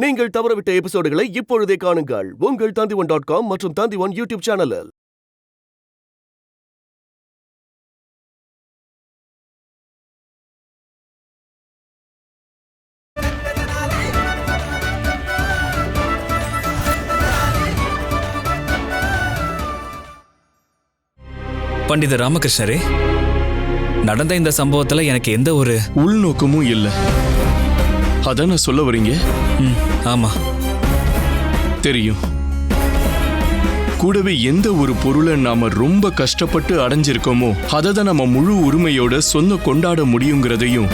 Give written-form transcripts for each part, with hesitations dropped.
நீங்கள் தவறவிட்ட எபிசோடுகளை இப்பொழுதே காணுங்கள் உங்கள் Tandivan.com மற்றும் Tandivan யூடியூப் சேனலில். பண்டித ராமகிருஷ்ணரே, நடந்த இந்த சம்பவத்துல எனக்கு எந்த ஒரு உள்நோக்கமும் இல்லை. அதான் நான் சொல்ல வரீங்க. ஆமா தெரியும். கூடவே எந்த ஒரு பொருளை நாம ரொம்ப கஷ்டப்பட்டு அடைஞ்சிருக்கோமோ அதை தான் நம்ம முழு உரிமையோட சொந்த கொண்டாட முடியுங்கிறதையும்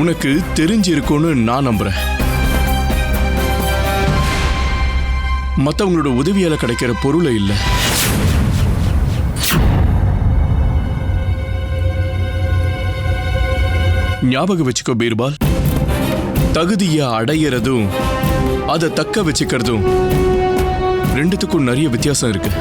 உனக்கு தெரிஞ்சிருக்கும்னு நான் நம்புறேன். மற்றவங்களோட உதவியால கிடைக்கிற பொருளை இல்லை. ஞாபகம் வச்சுக்கோ பீர்பால், தகுதியை அடையிறதும் அதை தக்க வச்சுக்கிறதும் ரெண்டுத்துக்கும் நிறைய வித்தியாசம் இருக்கு.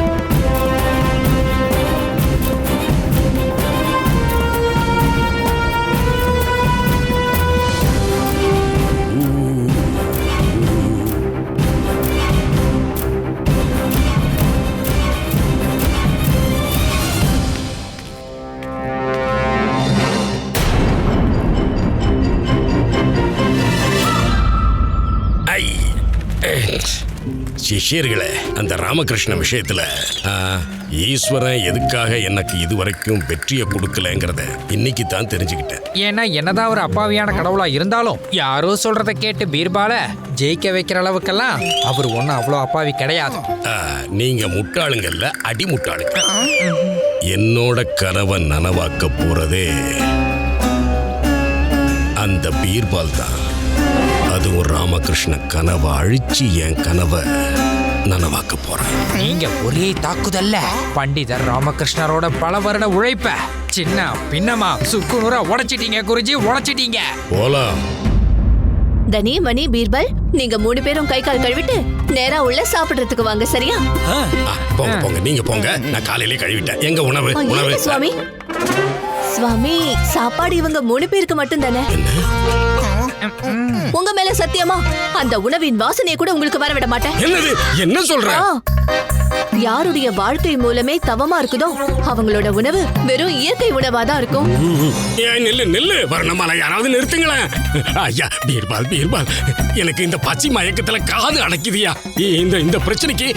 சிஷ்யர்களே, அந்த ராமகிருஷ்ண விஷயத்துல ஈஸ்வரன் எதுக்காக எனக்கு இதுவரைக்கும் வெற்றியை கொடுக்கலங்கிறத இன்னைக்கு தான் தெரிஞ்சுக்கிட்டேன். ஏன்னா என்னதான் ஒரு அப்பாவியான கடவுளா இருந்தாலும் யாரோ சொல்றதை கேட்டு பீர்பால ஜெயிக்க வைக்கிற அளவுக்கெல்லாம் அவர் ஒன்றும் அவ்வளோ அப்பாவி கிடையாது. நீங்க முட்டாளுங்கள்ல அடி முட்டாளுங்க. என்னோட கனவை நனவாக்க போறதே அந்த பீர்பால் தான். அதுவும் ராமகிருஷ்ண கனவை அழிச்சு என் கனவை நனவாக்க போறேன். நீங்க ஒரே தாக்குதல்ல பண்டிதர் ராமகிருஷ்ணரோட பல வருட உழைப்ப சின்ன பின்னமா சுக்குநூறா உடைச்சிட்டீங்க குருஜி, உடைச்சிட்டீங்க. போலாம். தனி, மணி, பீர்பல், நீங்க 3 பேரும் கை கால் கழுவிட்டு நேரா உள்ள சாப்பிடுறதுக்கு வாங்க. சரியா? போங்க போங்க, நீங்க போங்க. நான் காலையிலே கழுவிட்டேன். எங்க உணவு? உணவு சுவாமி. சுவாமி, சாப்பாடு இவங்க 3 பேருக்கு மட்டும் தானே. உங்க மேல சத்தியமா அந்த உணவின் வாசனையை கூட உங்களுக்கு வரவிட மாட்டேன். என்னது? என்ன சொல்ற? யாருடைய வாழ்க்கை மூலமே தவமா இருக்குதோ அவங்களோட உணவு வெறும் இயற்கை உணவாதான் இருக்கும். நெல்லு நெல்லு வரணமால யாராவது நிறுத்துங்களேன். ஐயா பீர்பால், பீர்பால், எனக்கு இந்த பச்சை மயக்கத்துல காது அடைக்குதியா. இந்த பிரச்சனைக்கு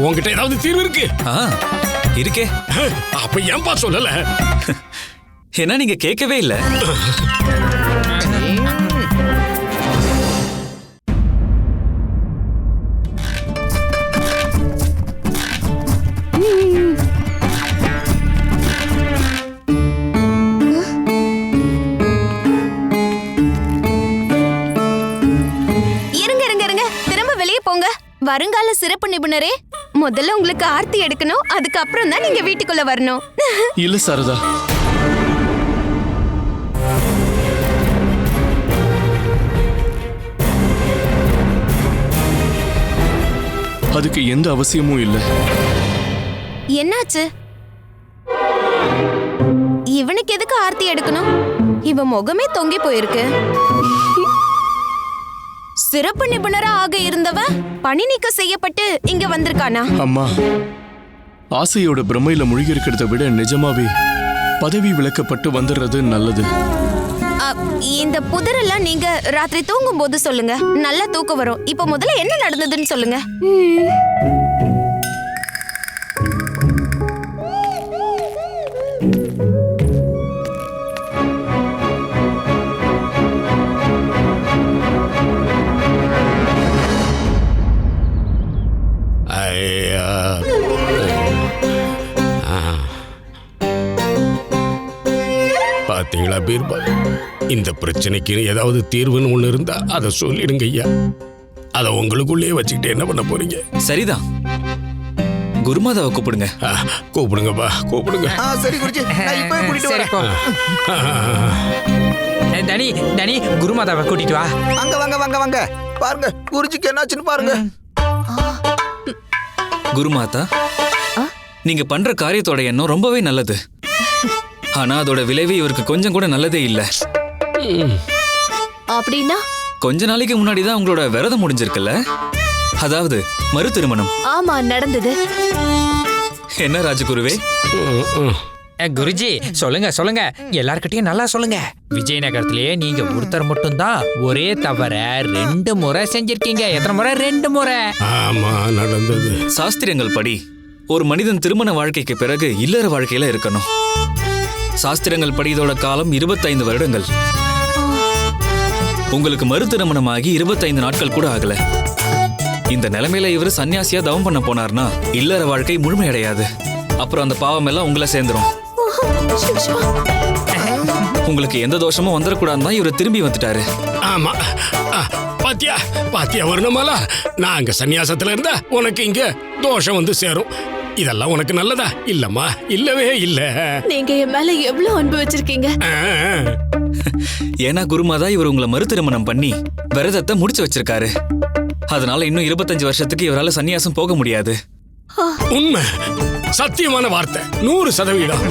உங்ககிட்ட ஏதாவது தீர்வு இருக்கு? இருக்கே. அப்ப ஏன்பா சொல்லல? என்ன நீங்க கேட்கவே இல்ல? வருங்கால சிறப்பு நிபுணரே, முதல்ல உங்களுக்கு ஆர்த்தி எடுக்கணும், அதுக்கப்புறம் தான் நீங்க வீட்டுக்குள்ள வரணும். இல்ல சாரதா, அதுக்கு எந்த அவசியமும் இல்ல. என்னாச்சு? இவனுக்கு எதுக்கு ஆர்த்தி எடுக்கணும்? இவன் முகமே தொங்கி போயிருக்கு. சிறப்பு நிபுணரா ஆக இருந்தவன் பணி நீக்கம் செய்யப்பட்டு இங்க வந்திருக்கானா? அம்மா, ஆசையோட பிரமையில முழுகி இருக்கிறத விட நிஜமாவே பதவி விலக்கப்பட்டு வந்துடுறது நல்லது. இந்த புதரெல்லாம் நீங்க ராத்திரி தூங்கும் போது சொல்லுங்க, நல்லா தூக்கம் வரும். இப்ப முதல்ல என்ன நடந்ததுன்னு சொல்லுங்க. பாத்தீங்களா பீர்பால், இந்த பிரச்சனைக்கு ஏதாவது தீர்வுன்னு ஒண்ணு இருந்தா அதை சொல்லிடுங்க ஐயா. அதை உங்களுக்குள்ளேயே வச்சுக்கிட்டு என்ன பண்ண போறீங்க? சரிதான், குருமாதாவை கூப்பிடுங்க. கூப்பிடுங்கப்பா, கூப்பிடுங்க. சரி குருஜி, நான் இப்பவே கூட்டிட்டு வரேன். தனி தனி, குருமாதாவை கூட்டிட்டு வா. அங்க வாங்க வாங்க வாங்க, பாருங்க குருஜிக்கு என்னாச்சுன்னு பாருங்க. குருமாதா, நீங்க பண்ற காரியத்தோட எண்ணம் ரொம்பவே நல்லது. ஆனா அதோட விளைவு இவருக்கு கொஞ்சம் கூட நல்லதே இல்ல. அப்படின்னா கொஞ்ச நாளைக்கு முன்னாடி தான் உங்களோட விரதம் முடிஞ்சிருக்குல்ல? அதாவது மறு திருமணம். ஆமா, நடந்தது. என்ன ராஜகுருவே? குருஜி சொல்லுங்க சொல்லுங்க, எல்லார்கிட்டயும் நல்லா சொல்லுங்க. விஜயநகரத்திலேயே நீங்க ஒருத்தர் மட்டும்தான் ஒரே தவிர 2 முறை செஞ்சிருக்கீங்க. எத்தனை முறை? 2 முறை. ஆமா, நடந்தது. சாஸ்திரங்கள் படி ஒரு மனிதன் திருமண வாழ்க்கைக்கு பிறகு இல்லற வாழ்க்கையில இருக்கணும். சாஸ்திரங்கள் படி இதோட காலம் 25 வருடங்கள். உங்களுக்கு மறு திருமணமாகி 25 நாட்கள் கூட ஆகல. இந்த நிலைமையில இவர் சன்னியாசியா தவம் பண்ண போனார்னா இல்லற வாழ்க்கை முழுமையடையாது. அப்புறம் அந்த பாவம் எல்லாம் உங்களை சேர்ந்துரும். உங்களுக்கு எந்த தோஷமும் வந்துடக்கூடாதுன்னு தான் இவர் திரும்பி வந்துட்டாரு. ஆமா, பாத்தியா பாத்தியா வருணமாலா, நான் அங்க சன்னியாசத்துல இருந்தா உனக்கு இங்க தோஷம் வந்து சேரும். இதெல்லாம் உனக்கு நல்லதா? இல்லம்மா, இல்லவே இல்ல. நீங்க என் மேல எவ்வளவு அன்பு வச்சிருக்கீங்க. ஏன்னா குருமாதா இவர் உங்களை மறு திருமணம் பண்ணி விரதத்தை முடிச்சு வச்சிருக்காரு. அதனால இன்னும் 25 வருஷத்துக்கு இவரால சன்னியாசம் போக முடியாது. உண்மை, சத்தியமான வார்த்தை, 100%.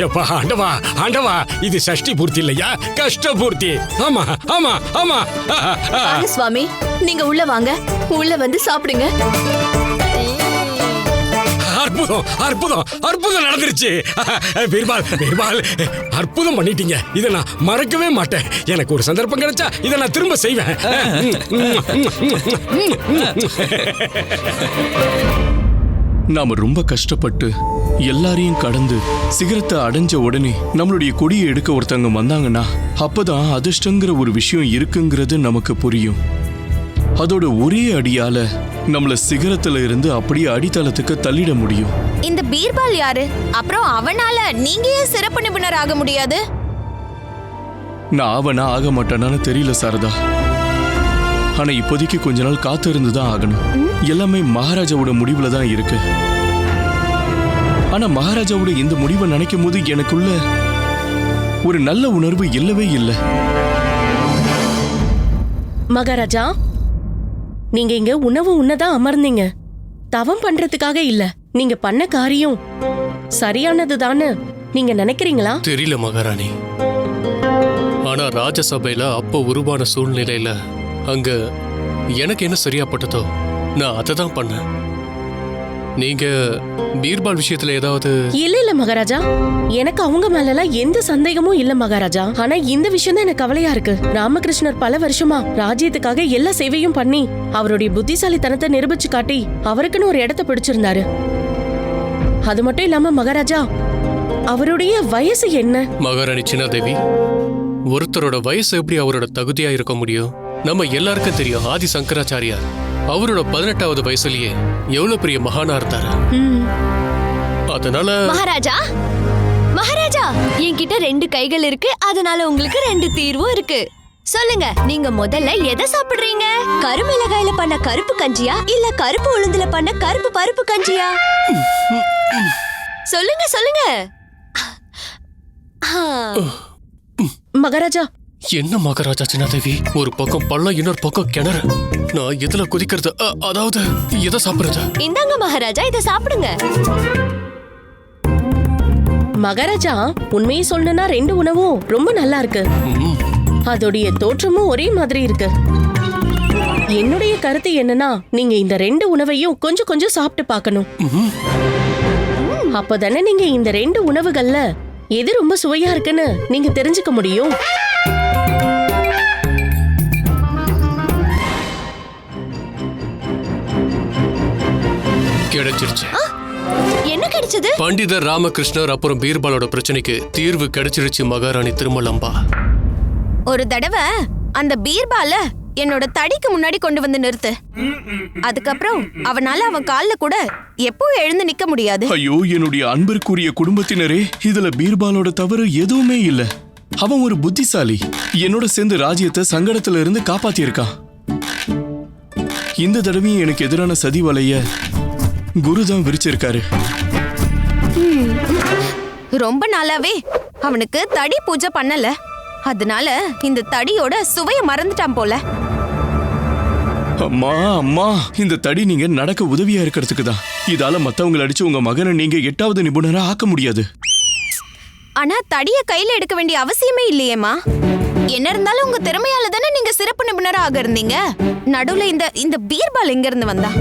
எப்பா ஆண்டவா ஆண்டவா, இது சஷ்டி பூர்த்தி இல்லையா, கஷ்ட பூர்த்தி. ஆமா ஆமா ஆமா. வாங்க சுவாமி, நீங்க உள்ள வாங்க. உள்ள வந்து சாப்பிடுங்க. அற்புதம் அற்புதம் அற்புதம் நடந்துருச்சு. பீர்பால் பீர்பால், அற்புதம் பண்ணிட்டீங்க. இதை நான் மறக்கவே மாட்டேன். எனக்கு ஒரு சந்தர்ப்பம் கிடைச்சா இதை நான் திரும்ப செய்வேன். நாம ரொம்ப கஷ்டப்பட்டு எல்லாரையும் கடந்து சிகரத்தை அடைஞ்ச உடனே நம்மளுடைய கொடியை எடுக்க ஒருத்தவங்க வந்தாங்கன்னா அப்பதான் அதிர்ஷ்டங்கிற ஒரு விஷயம் இருக்குங்கிறது நமக்கு புரியும். அதோட ஒரே அடியால நம்மள சிகரத்துல இருந்து அப்படியே அடித்தளத்துக்கு தள்ளிட முடியும். இந்த பீர்பால் யாரு? அப்புறம் அவனால நீங்க ஏன் சிறப்பு நிபுணர் ஆக முடியாது? நான் அவனா ஆக மாட்டானான்னு தெரியல சாரதா. ஆனா இப்போதைக்கு கொஞ்ச நாள் காத்து இருந்துதான் ஆகணும். எல்லாமே மகாராஜாவோட முடிவுல தான் இருக்கு. ஆனா மகாராஜாவோட இந்த முடிவை நினைக்கும் போது எனக்குள்ள ஒரு நல்ல உணர்வு இல்லவே இல்லை. மகாராஜா, நீங்க இங்க உணவு உண்ணதான் அமர்ந்தீங்க. தவம் பண்றதுக்காக இல்ல. நீங்க பண்ண காரியம் சரியானதுதான்னு நீங்க நினைக்கிறீங்களா? தெரியல மகாராணி. ஆனா ராஜசபையில அப்போ உருவான சூழ்நிலையில அங்க எனக்கு என்ன சரியாப்பட்டதோ நான் அதை தான் பண்ணேன். நீங்க பீர்பால் விஷயத்துல ஏதாவது? இல்ல மகாராஜா, எனக்கு அவங்க மேல எந்த சந்தேகமும் இல்ல மகாராஜா. ஆனா இந்த விஷயம் தான் எனக்கு கவலையா இருக்கு. ராமகிருஷ்ணர் பல வருஷமா ராஜ்யத்துக்காக எல்லா சேவையும் பண்ணி அவருடைய புத்திசாலித்தனத்தை நிரூபிச்சு காட்டி அவருக்குன்னு ஒரு இடத்தை பிடிச்சிருந்தாரு. அது மட்டும் இல்லாம மகாராஜா, அவருடைய வயசு என்ன? மகாராணி சின்னாதேவி, ஒருத்தரோட வயசு எப்படி அவரோட தகுதியா இருக்க முடியும்? நம்ம எல்லாருக்கும் தெரியும், ஆதி சங்கராச்சாரியார் அவரோட 18வது வயசுலயே எவ்வளவு பெரிய மகானா இருந்தாரு. அதனால மகாராஜா மகாராஜா, என்கிட்ட 2 கைகள் இருக்கு. அதனால உங்களுக்கு 2 தீர்வும் இருக்கு. சொல்லுங்க, நீங்க முதல்ல எதை சாப்பிடுறீங்க? கருமிளகாயில பண்ண கருப்பு கஞ்சியா இல்ல கருப்பு உளுந்துல பண்ண கருப்பு பருப்பு கஞ்சியா? சொல்லுங்க சொல்லுங்க. மகாராஜா. என்ன மகாராஜா சின்னாதேவி, ஒரு பக்கம் பள்ளம், இன்னொரு பக்கம் கிணறு. நான் எதுல குதிக்கிறது? அதாவது எதை சாப்பிடுறது? இந்தாங்க மகாராஜா, இதை சாப்பிடுங்க. மகாராஜா, உண்மையை சொல்லணும்னா 2 உணவும் ரொம்ப நல்லா இருக்கு. அதோடைய தோற்றமும் ஒரே மாதிரி இருக்கு. என்னுடைய கருத்து என்னன்னா, நீங்க இந்த 2 உணவையும் கொஞ்சம் கொஞ்சம் சாப்பிட்டு பார்க்கணும். அப்பதானே நீங்க இந்த 2 உணவுகள்ல எது ரொம்ப சுவையா இருக்குன்னு நீங்க தெரிஞ்சுக்க முடியும். கிடைச்சிருச்சு. என்ன கிடைச்சது? பண்டிதர் ராமகிருஷ்ணர் அப்புறம் பீர்பாலோட பிரச்சனைக்கு தீர்வு கிடைச்சிருச்சு மகாராணி திருமலம்பா. ஒரு தடவை அந்த பீர்பால என்னோட தடிக்கு முன்னாடி கொண்டு வந்து நிறுத்து. அதுக்கப்புறம் அவனால அவன் கால்ல கூட எப்போ எழுந்து நிக்க முடியாது. ஐயோ, என்னுடைய அன்பிற்குரிய குடும்பத்தினரே, இதுல பீர்பாலோட தவறு எதுவுமே இல்ல. அவன் ஒரு புத்திசாலி. என்னோட சேர்ந்து ராஜ்யத்தை சங்கடத்துல இருந்து காப்பாத்தியிருக்கான். இந்த தடவையும் எனக்கு எதிரான சதி வலைய குருதான் விரிச்சிருக்காரு. ரொம்ப நாளாவே அவனுக்கு தடி பூஜை பண்ணல. அதனால இந்த தடியோட சுவைய மறந்துட்டான் போல. அம்மா அம்மா, இந்த தடி நீங்க நடக்க உதவியா இருக்கிறதுக்கு தான். இதால மத்தவங்களை அடிச்சு உங்க மகனை நீங்க 8வது நிபுணரா ஆக்க முடியாது. ஆனா தடிய கையில எடுக்க வேண்டிய அவசியமே இல்லையேமா. என்ன இருந்தாலும் உங்க திறமையால தானே நீங்க சிறப்பு நிபுணராக இருந்தீங்க. நடுவுல இந்த பீர்பால் எங்க இருந்து வந்தா?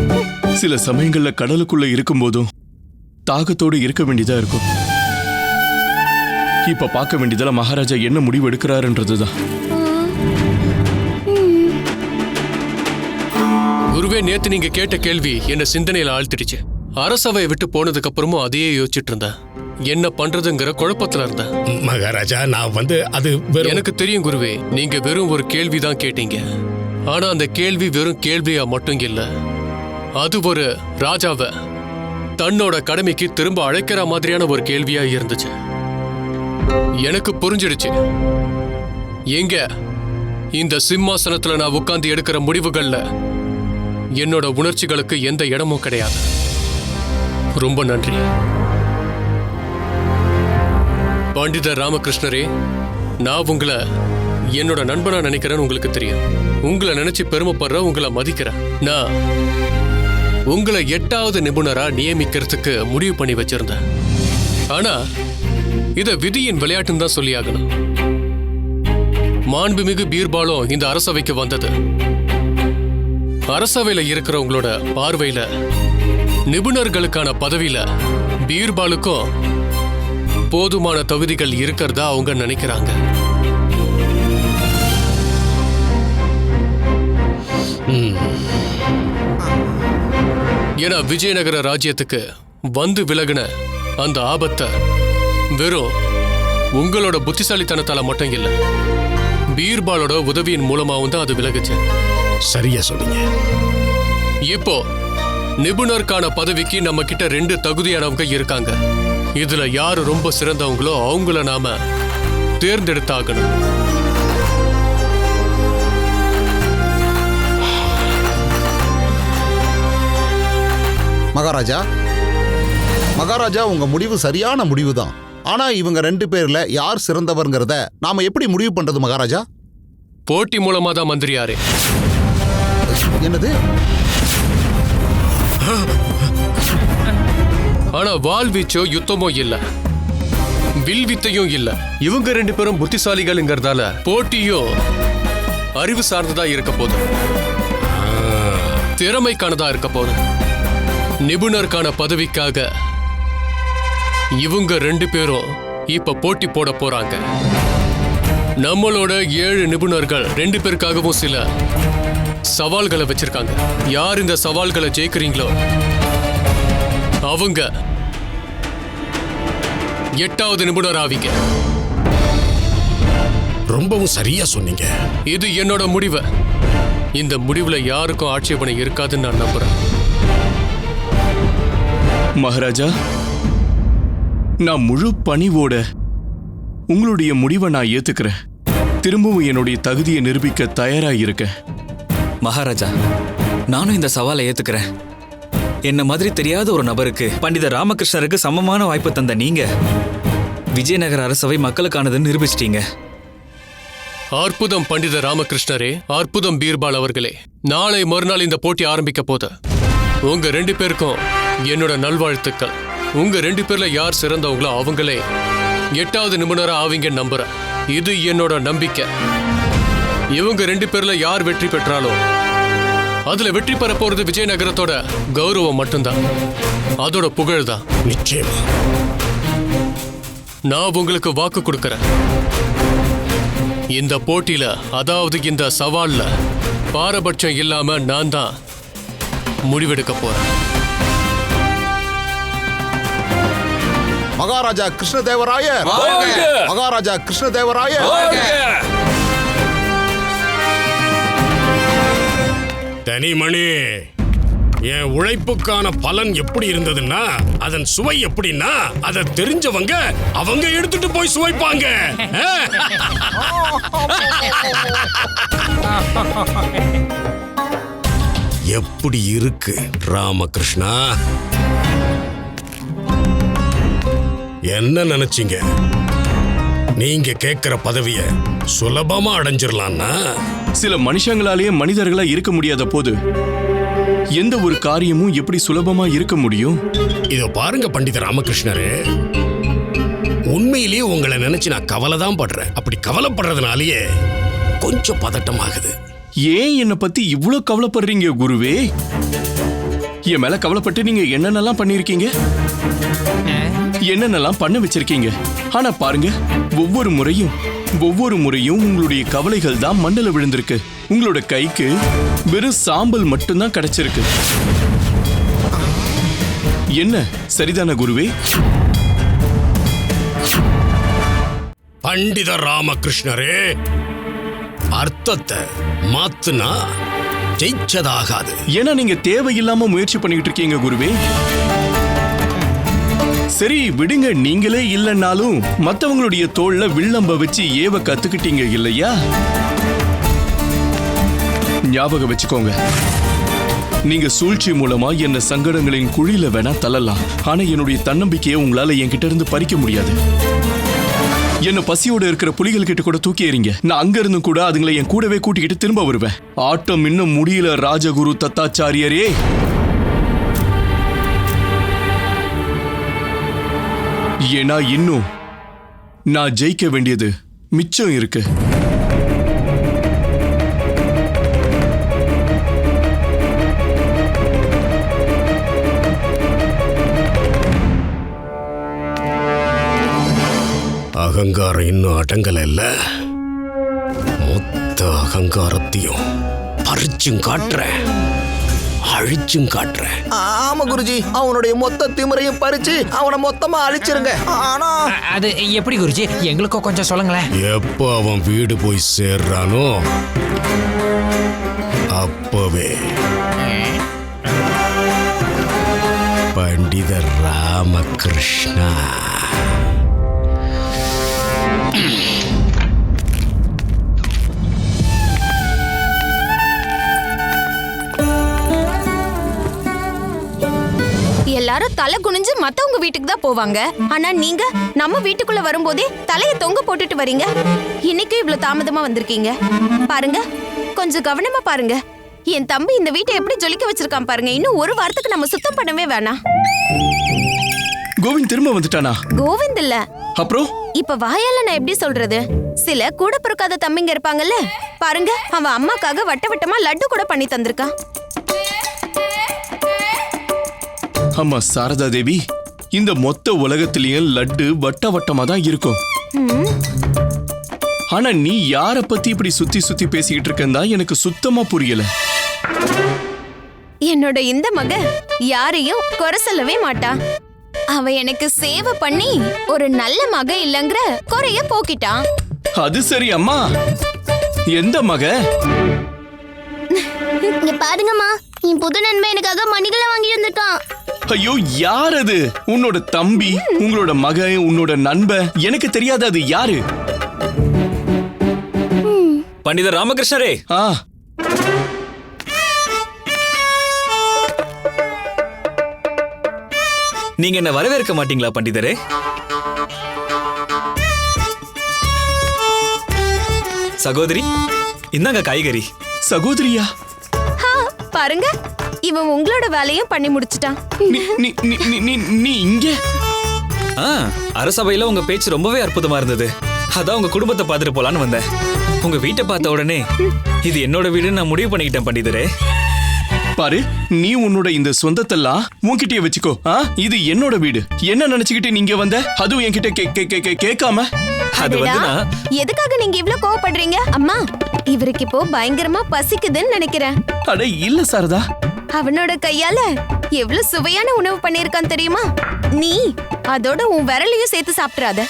சில சமயங்கள்ல கடலுக்குள்ள இருக்கும்போதும் தாகத்தோடு இருக்க வேண்டியதா இருக்கும். இப்ப பார்க்க வேண்டியதெல்லாம் மகாராஜா என்ன முடிவு எடுக்கிறாருன்றதுதான். குருவே, நேத்து நீங்க கேட்ட கேள்வி என்ன சிந்தனையில ஆழ்த்திடுச்சு. அரசவையை விட்டு போனதுக்கு அப்புறமும் அதையே யோசிச்சுட்டு இருந்தேன். என்ன பண்றதுங்கிற குழப்பத்துல இருந்தேன். மகாராஜா, நான் அது எனக்கு தெரியும் குருவே, நீங்க வெறும் ஒரு கேள்விதான் கேட்டீங்க. ஆனா அந்த கேள்வி வெறும் கேள்வியா மட்டும் இல்ல, அது ஒரு ராஜாவை தன்னோட கடமைக்கு திரும்ப அழைக்கிற மாதிரியான ஒரு கேள்வியா இருந்துச்சு. எனக்கு புரிஞ்சிடுச்சு. எங்க இந்த சிம்மாசனத்துல நான் உட்கார்ந்து எடுக்கிற முடிவுகள்ல என்னோட உணர்ச்சிகளுக்கு எந்த இடமும் கிடையாது. ரொம்ப நன்றி பண்டிதர் ராமகிருஷ்ணரே. நான் உங்களை என்னோட நண்பனா நினைக்கிறேன்னு உங்களுக்கு தெரியும். உங்களை நினைச்சு பெருமைப்படுற, உங்களை மதிக்கிறேன். நான் உங்களை 8வது நிபுணரா நியமிக்கிறதுக்கு முடிவு பண்ணி வச்சிருந்தேன். ஆனா இத விதியின் விளையாட்டுன்னு தான் சொல்லி ஆகணும். மாண்புமிகு பீர்பாலும் இந்த அரசவைக்கு வந்தது. அரசவையில இருக்கிறவங்களோட பார்வையில நிபுணர்களுக்கான பதவியில பீர்பாலுக்கும் போதுமான தகுதிகள் இருக்கிறதா அவங்க நினைக்கிறாங்க. ஏன்னா விஜயநகர ராஜ்யத்துக்கு வந்து விலகின அந்த ஆபத்தை வெறும் உங்களோட புத்திசாலித்தனத்தால மட்டும் இல்ல, பீர்பாலோட உதவியின் மூலமாவும் தான் அது விலகுச்சு. சரியா சொன்னீங்க. இப்போ நிபுணருக்கான பதவிக்கு நம்ம கிட்ட 2 தகுதியானவங்க இருக்காங்க. இதுல யாரு ரொம்ப சிறந்தவங்களோ அவங்கள நாம தேர்ந்தெடுத்தாகணும். மகாராஜா, உங்க முடிவு சரியான முடிவு தான். ஆனா இவங்க 2 பேர்ல யார் சிறந்தவர்ங்கிறத நாம எப்படி முடிவு பண்றது மகாராஜா? போட்டி மூலமா தான் மந்திரியாரே. என்னது? ஆனா வாழ்வீச்சோ யுத்தமோ இல்ல, வில்வித்தையும் இல்ல. இவங்க 2 பேரும் புத்திசாலிகள்ங்கிறதால போட்டியும் அறிவு சார்ந்ததா இருக்க போது, திறமைக்கானதா இருக்க போது. நிபுணருக்கான பதவிக்காக இவங்க 2 பேரும் இப்ப போட்டி போட போறாங்க. நம்மளோட 7 நிபுணர்கள் 2 பேருக்காகவும் சில சவால்களை வச்சிருக்காங்க. யார் இந்த சவால்களை ஜெயிக்கிறீங்களோ அவங்க 8வது நிபுணர் ஆவீங்க. ரொம்பவும் சரியா சொன்னீங்க. இது என்னோட முடிவு. இந்த முடிவுல யாருக்கும் ஆட்சேபனை இருக்காதுன்னு நான் நம்புறேன். மகாராஜா, நான் முழு பணிவோட உங்களுடைய முடிவை நான் ஏத்துக்கிறேன். திரும்பவும் என்னுடைய தகுதியை நிரூபிக்க தயாரா இருக்கேன். மகாராஜா, நானும் இந்த சவாலை ஏத்துக்கிறேன். என்ன மாதிரி தெரியாத ஒரு நபருக்கு, பண்டிதர் ராமகிருஷ்ணருக்கு சமமான வாய்ப்பு தந்த நீங்க விஜயநகர அரசவை மக்களுக்கானதுன்னு நிரூபிச்சிட்டீங்க. அற்புதம் பண்டிதர் ராமகிருஷ்ணரே, அற்புதம் பீர்பால் அவர்களே. நாளை மறுநாள் இந்த போட்டி ஆரம்பிக்க போது உங்க 2 பேருக்கும் என்னோட நல்வாழ்த்துக்கள். உங்க 2 பேர்ல யார் சிறந்தவங்களோ அவங்களே 8வது நிபுணரா ஆவீங்கன்னு நம்புறேன். இது என்னோட நம்பிக்கை. இவங்க 2 பேர்ல யார் வெற்றி பெற்றாலும் அதுல வெற்றி பெற போறது விஜயநகரத்தோட கௌரவம் மட்டும்தான், அதோட புகழ் தான். நிச்சயமா நான் உங்களுக்கு வாக்கு கொடுக்கறேன். இந்த போட்டியில, அதாவது இந்த சவால்ல பாரபட்சம் இல்லாம நான் தான் முடிவெடுக்க போறேன். மகாராஜா கிருஷ்ணதேவராய, மகாராஜா கிருஷ்ணதேவராய. தனிமணி, என் உழைப்புக்கான பலன் எப்படி இருந்ததுன்னா, அதன் சுவை எப்படின்னா, அதை தெரிஞ்சவங்க அவங்க எடுத்துட்டு போய் சுவைப்பாங்க. எப்படி இருக்கு ராமகிருஷ்ணா? என்ன நினைச்சீங்க? நீங்க கேட்கிற பதவிய சுலபமா அடைஞ்சிடலாம்னா? சில மனுஷங்களாலேயே மனிதர்களா இருக்க முடியாத போது எந்த ஒரு காரியமும் எப்படி சுலபமா இருக்க முடியும்? இதோ பாருங்க பண்டித ராமகிருஷ்ணரே, உண்மையிலேயே உங்களை நினைச்சு நான் கவலை தான் படுறேன். அப்படி கவலைப்படுறதுனாலயே கொஞ்சம் பதட்டமாகுது. ஏன் என்னை பத்தி இவ்ளோ கவலைப்படுறீங்க குருவே? என் மேல கவலைப்பட்டு நீங்க என்னென்னலாம் பண்ணிருக்கீங்க, என்னென்னலாம் பண்ண வச்சிருக்கீங்க. ஆனா பாருங்க, ஒவ்வொரு முறையும் உங்களுடைய கவலைகள் தான் மண்ணில் விழுந்திருக்கு. உங்களோட கைக்கு வெறும் சாம்பல் மட்டும்தான் கிடைச்சிருக்கு. என்ன சரிதான குருவே? பண்டித ராமகிருஷ்ணரே, அர்த்தத்தை மாத்துனா ஜெயிச்சதாகாது. ஏன்னா நீங்க தேவையில்லாம முயற்சி பண்ணிட்டு இருக்கீங்க குருவே. சரி விடுங்க, நீங்களே இல்லைன்னாலும் மத்தவங்களுடைய தோல்ல வில்லம்ப வச்சு ஏவ கத்துக்கிட்டீங்க இல்லையா? ஞாபகம் வச்சுக்கோங்க, நீங்க சூழ்ச்சி மூலமா என்ன சங்கடங்களின் குழியில வேணா தள்ளலாம். ஆனா என்னுடைய தன்னம்பிக்கையை உங்களால என்கிட்ட இருந்து பறிக்க முடியாது. என்ன பசியோட இருக்கிற புலிகள் கிட்ட கூட தூக்கி எறிங்க, நான் அங்க இருந்து கூட அதுங்களை என் கூடவே கூட்டிக்கிட்டு திரும்ப வருவேன். ஆட்டம் இன்னும் முடியல ராஜகுரு தத்தாச்சாரியரே. ஏன்னா இன்னும் நான் ஜெயிக்க வேண்டியது மிச்சம் இருக்கு. அகங்காரம் இன்னும் அடங்கல இல்ல. மொத்த அகங்காரத்தையும் பறிச்சும் காட்டுறேன், அழிச்சும் காட்டுறேன். ஆமா குருஜி, அவனுடைய மொத்த திமிரையும் பறிச்சு அவனை மொத்தமா அழிச்சிருங்க. ஆனா அது எப்படி குருஜி, எங்களுக்கும் கொஞ்சம் சொல்லுங்களேன். எப்போ அவன் வீடு போய் சேர்றானோ அப்பவே பண்டித ராமகிருஷ்ணா எல்லாரும் தலை குனிஞ்சு மத்தவங்க வீட்டுக்கு தான் போவாங்க. ஆனா நீங்க நம்ம வீட்டுக்குள்ள வரும்போதே தலையை தொங்க போட்டுட்டு வரீங்க. இன்னைக்கு இவ்வளவு தாமதமா வந்திருக்கீங்க. பாருங்க, கொஞ்சம் கவனமா பாருங்க. என் தம்பி இந்த வீட்டை எப்படி ஜொலிக்க வச்சிருக்கான் பாருங்க. இன்னும் ஒரு வாரத்துக்கு நம்ம சுத்தம் பண்ணவே வேணாம். கோவிந்த் திரும்ப வந்துட்டானா? கோவிந்த் இல்ல. அப்புறம் இப்ப வாயால நான் எப்படி சொல்றது? சில கூட பிறக்காத தம்பிங்க இருப்பாங்கல்ல, பாருங்க, அவன் அம்மாக்காக வட்ட வட்டமா லட்டு கூட பண்ணி தந்திருக்கான். அம்மா சாரதா தேவி, இந்த மொத்த உலகத்திலேயும் லட்டு வட்ட வட்டமா தான் இருக்கும். ஆனா நீ யார பத்தி இப்படி சுத்தி சுத்தி பேசிக்கிட்டு இருக்கா எனக்கு சுத்தமா புரியல. என்னோட இந்த மக யாரையும் குறை சொல்லவே மாட்டா. அவ எனக்கு சேவை பண்ணி ஒரு நல்ல மக இல்லங்கிற குறைய போக்கிட்டான். அது சரி அம்மா, எந்த மக? இங்க பாருங்கம்மா, என் புது நண்பன் எனக்காக மணிகளை வாங்கி வந்துட்டான். ஐயோ, யார் அது? உன்னோட தம்பி, உங்களோட மகன், உன்னோட நண்பன், எனக்கு தெரியாது அது யாரு? பண்டித ராமகிருஷ்ணரே. நீங்க என்ன வரவேற்க மாட்டீங்களா பண்டிதரே? சகோதரி, இந்தாங்க காய்கறி. சகோதரியா? பாருங்க, இவன் உங்களோட வேலையும் பண்ணி முடிச்சிட்டான். நீ இங்க? அரசபையில உங்க பேச்சு ரொம்பவே அற்புதமா இருந்தது. அதான் உங்க குடும்பத்தை பார்த்துட்டு போலான்னு வந்தேன். உங்க வீட்டை பார்த்த உடனே இது என்னோட வீடுன்னு நான் முடிவு பண்ணிக்கிட்டேன் பண்டிதரே. பாரு, நீ உன்னோட இந்த சொந்தத்தெல்லாம் உன்கிட்டயே வச்சுக்கோ. இது என்னோட வீடு. என்ன நினைச்சுக்கிட்டு நீங்க வந்த? அதுவும் என்கிட்ட கேட்காம. அது வந்து எதுக்காக நீங்க இவ்ளோ கோவப்படுறீங்க? அம்மா, இவருக்கு இப்போ பயங்கரமா பசிக்குதுன்னு நினைக்கிறேன். அட இல்ல சாரதா, அவனோட கையால எவ்வளவு சுவையான உணவு பண்ணிருக்கான் தெரியுமா? நீ அதோட உன் விரலையும் சேர்த்து சாப்பிட்றாத.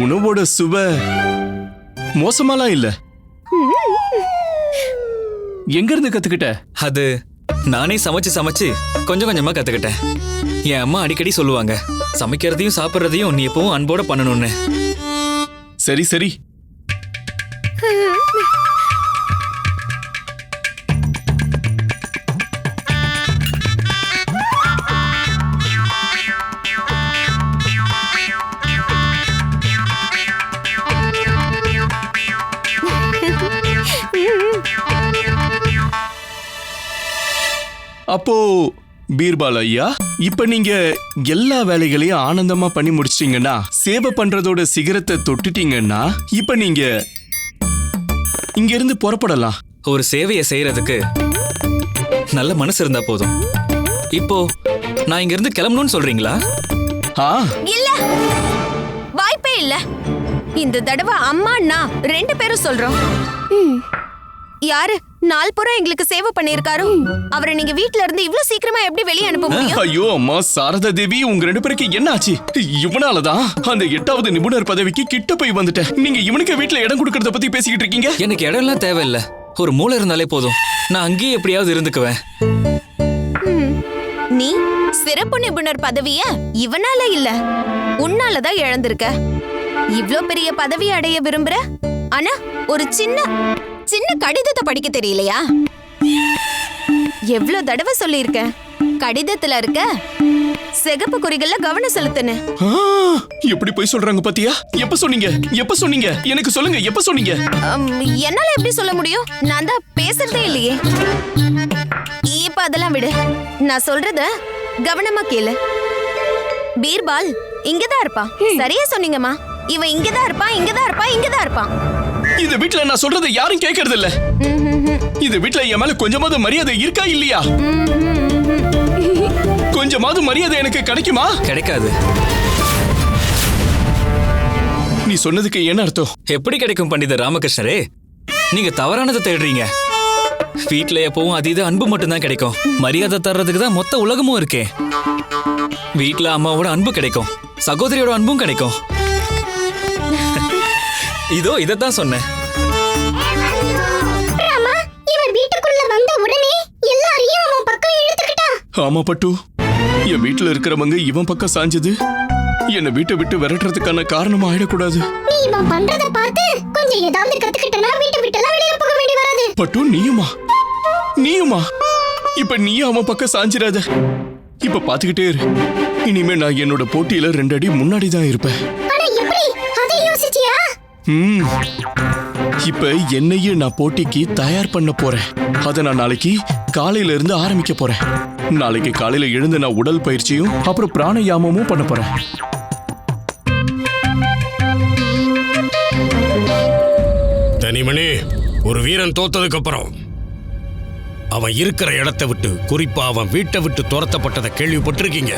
உணவோட சுவை மோசமாலாம் இல்ல. எங்க இருந்து கத்துக்கிட்ட? அது நானே சமைச்சு கொஞ்சம் கொஞ்சமா கத்துக்கிட்டேன். என் அம்மா அடிக்கடி சொல்லுவாங்க, சமைக்கிறதையும் சாப்பிட்றதையும் நீ எப்பவும் அன்போட பண்ணணும்னு. சரி சரி, அப்போ பீர்பால் ஐயா, இப்ப நீங்க எல்லா வேலைகளையும் ஆனந்தமா பண்ணி முடிச்சிட்டீங்கன்னா, சேவை பண்றதோட சிகரத்தை தொட்டுட்டீங்கன்னா, இப்ப நீங்க இங்க இருந்து புறப்படலாம். ஒரு சேவையை செய்யறதுக்கு நல்ல மனசு இருந்தா போதும். இப்போ நான் இங்க இருந்து கிளம்பணும்னு சொல்றீங்களா? இல்ல, வாய்ப்பே இல்ல. இந்த தடவை அம்மாண்ணா 2 பேரும் சொல்றோம். யாரு நாள்புறம் எங்களுக்கு சேவை பண்ணிருக்காரோ அவரை நீங்க வீட்ல இருந்து இவ்ளோ சீக்கிரமா எப்படி வெளியே அனுப்ப முடியும்? ஐயோ அம்மா சாரதா தேவி, உங்க 2 பேருக்கு என்ன ஆச்சு? இவனாலதான் அந்த 8வது நிபுணர் பதவிக்கு கிட்ட போய் வந்துட்டேன். நீங்க இவனுக்கு வீட்ல இடம் கொடுக்கறத பத்தி பேசிக்கிட்டு இருக்கீங்க. எனக்கு இடம் எல்லாம் தேவையில்ல, ஒரு மூளை இருந்தாலே போதும். நான் அங்கேயே எப்படியாவது இருந்துக்குவேன். நீ சிறப்பு நிபுணர் பதவிய இவனால இல்ல, உன்னாலதான் இழந்திருக்க. இவ்ளோ பெரிய பதவி அடைய விரும்புற, ஆனா ஒரு சின்ன கடிதத்தை படிக்க தெரியலையா? எவ்ளோ தடவை சொல்லியிருக்க, கடிதத்துல இருக்க சிகப்பு குறிகள்ல கவனம் செலுத்துன்னு. எப்படி போய் சொல்றாங்க பாத்தியா? எப்ப சொன்னீங்க? எனக்கு சொல்லுங்க, எப்ப சொன்னீங்க? என்னால எப்படி சொல்ல முடியும்? நான் தான் பேசுறதே இல்லையே. இப்ப அதெல்லாம் விடு, நான் சொல்றத கவனமா கேளு. பீர்பால் இங்கதான் இருப்பான். சரியா சொன்னீங்கம்மா. இவன் இங்கதான் இருப்பான். இந்த வீட்ல நான் சொல்றதை யாரும் கேட்கறது இல்ல. இந்த வீட்ல என் மேல கொஞ்சமாவது மரியாதை இருக்கா இல்லையா? கொஞ்சமாவது மரியாதை எனக்கு கிடைக்குமா? கிடைக்காது. நீ சொன்னதுக்கு என்ன அர்த்தம்? எப்படி கிடைக்கும் பண்டிதர் ராமகிருஷ்ணரே? நீங்க தவறானதை தேடுறீங்க. வீட்ல எப்பவும் அதீத அன்பு மட்டும்தான் கிடைக்கும். மரியாதை தர்றதுக்கு தான் மொத்த உலகமும் இருக்கே. வீட்ல அம்மாவோட அன்பு கிடைக்கும், சகோதரியோட அன்பும் கிடைக்கும். இதோ இதத்தான் சொன்னேன். ஆமா பட்டு, என் வீட்டுல இருக்கிறவங்க இவன் பக்கம் சாஞ்சது என்ன வீட்டை விட்டு விரட்டுறதுக்கான காரணமா ஆயிடக்கூடாது. பட்டு நீயுமா இப்ப நீயும் அவன் பக்கம் சாஞ்சிராத. இப்ப பாத்துக்கிட்டே இரு. இனிமே நான் என்னோட போட்டியில 2 அடி முன்னாடி தான் இருப்பேன். இப்ப என்னையே நான் போட்டிக்கு தயார் பண்ண போறேன். அத நான் நாளைக்கு காலையில இருந்து ஆரம்பிக்க போறேன். நாளைக்கு காலையில எழுந்து நான் உடல் பயிற்சியும் அப்புறம் பிராணயாமமும் பண்ண போறேன். தனிமணி, ஒரு வீரன் தோத்ததுக்கு அப்புறம் அவன் இருக்கிற இடத்தை விட்டு, குறிப்பா அவன் வீட்டை விட்டு துரத்தப்பட்டதை கேள்விப்பட்டிருக்கீங்க?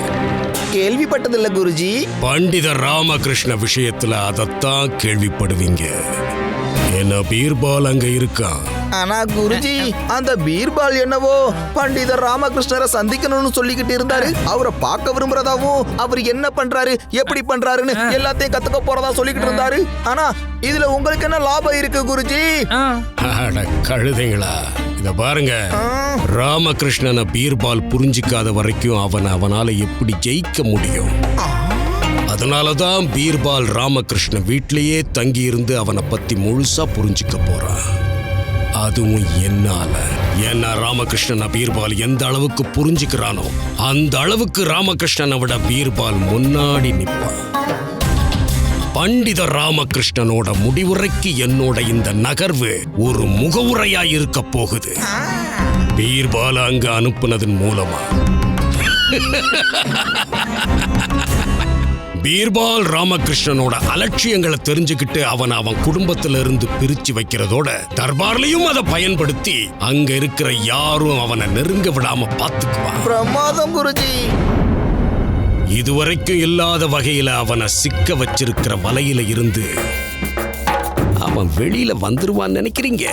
கேள்விப்பட்டதில்ல குருஜி. பண்டிதர் ராமகிருஷ்ண விஷயத்துல அதத்தான் கேள்விப்படுவீங்க. என்ன பீர்பால் அங்க இருக்கான். ஆனா குருஜி, அந்த பீர்பால் என்னவோ பண்டிதர் ராமகிருஷ்ணரை சந்திக்கணும்னு சொல்லிக்கிட்டு இருந்தாரு. அவரை பார்க்க விரும்புறதாவும், அவர் என்ன பண்றாரு, எப்படி பண்றாருன்னு எல்லாத்தையும் கத்துக்க போறதா சொல்லிக்கிட்டு இருந்தாரு. ஆனா இதுல உங்களுக்கு என்ன லாபம் இருக்கு குருஜி? கழுதைங்களா, இத பாருங்க. ராமகிருஷ்ணனை பீர்பால் புரிஞ்சிக்காத வரைக்கும் அவனால எப்படி ஜெயிக்க முடியும்? அதனாலதான் பீர்பால் ராமகிருஷ்ண வீட்லயே தங்கி இருந்து அவனை பத்தி முழுசா புரிஞ்சுக்க போறான். அதுவும் என்னால. ஏன்னா ராமகிருஷ்ணனை பீர்பால் எந்த அளவுக்கு புரிஞ்சுக்கிறானோ அந்த அளவுக்கு ராமகிருஷ்ணனை விட பீர்பால் முன்னாடி நிற்பான். பண்டித ராமகிருஷ்ணனோட முடிவுரைக்கு என்னோட இந்த நகர்வு ஒரு முகவுரையா இருக்க போகுது. பீர்பால் அங்க அனுப்புனதன் மூலமா பீர்பால் ராமகிருஷ்ணனோட அலட்சியங்களை தெரிஞ்சுக்கிட்டு அவன் குடும்பத்திலிருந்து பிரிச்சு வைக்கிறதோட தர்பார்லயும் அதை பயன்படுத்தி அங்க இருக்கிற யாரும் அவனை நெருங்க விடாம பாத்துக்குவான். பிரமாதம் குருஜி. இதுவரைக்கும் இல்லாத வகையில அவனை சிக்க வச்சிருக்கிற வலையில இருந்து அவன் வெளியில வந்துருவான்னு நினைக்கிறீங்க?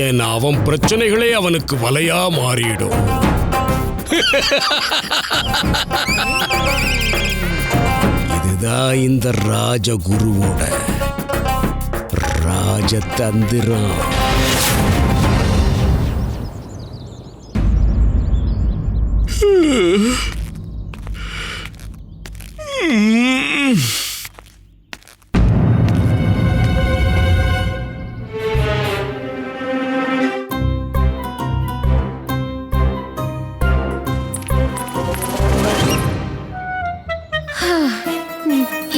ஏன்னா அவன் பிரச்சனைகளே அவனுக்கு வலையா மாறிடும். இதுதான் இந்த ராஜகுருவோட ராஜதந்திரம்.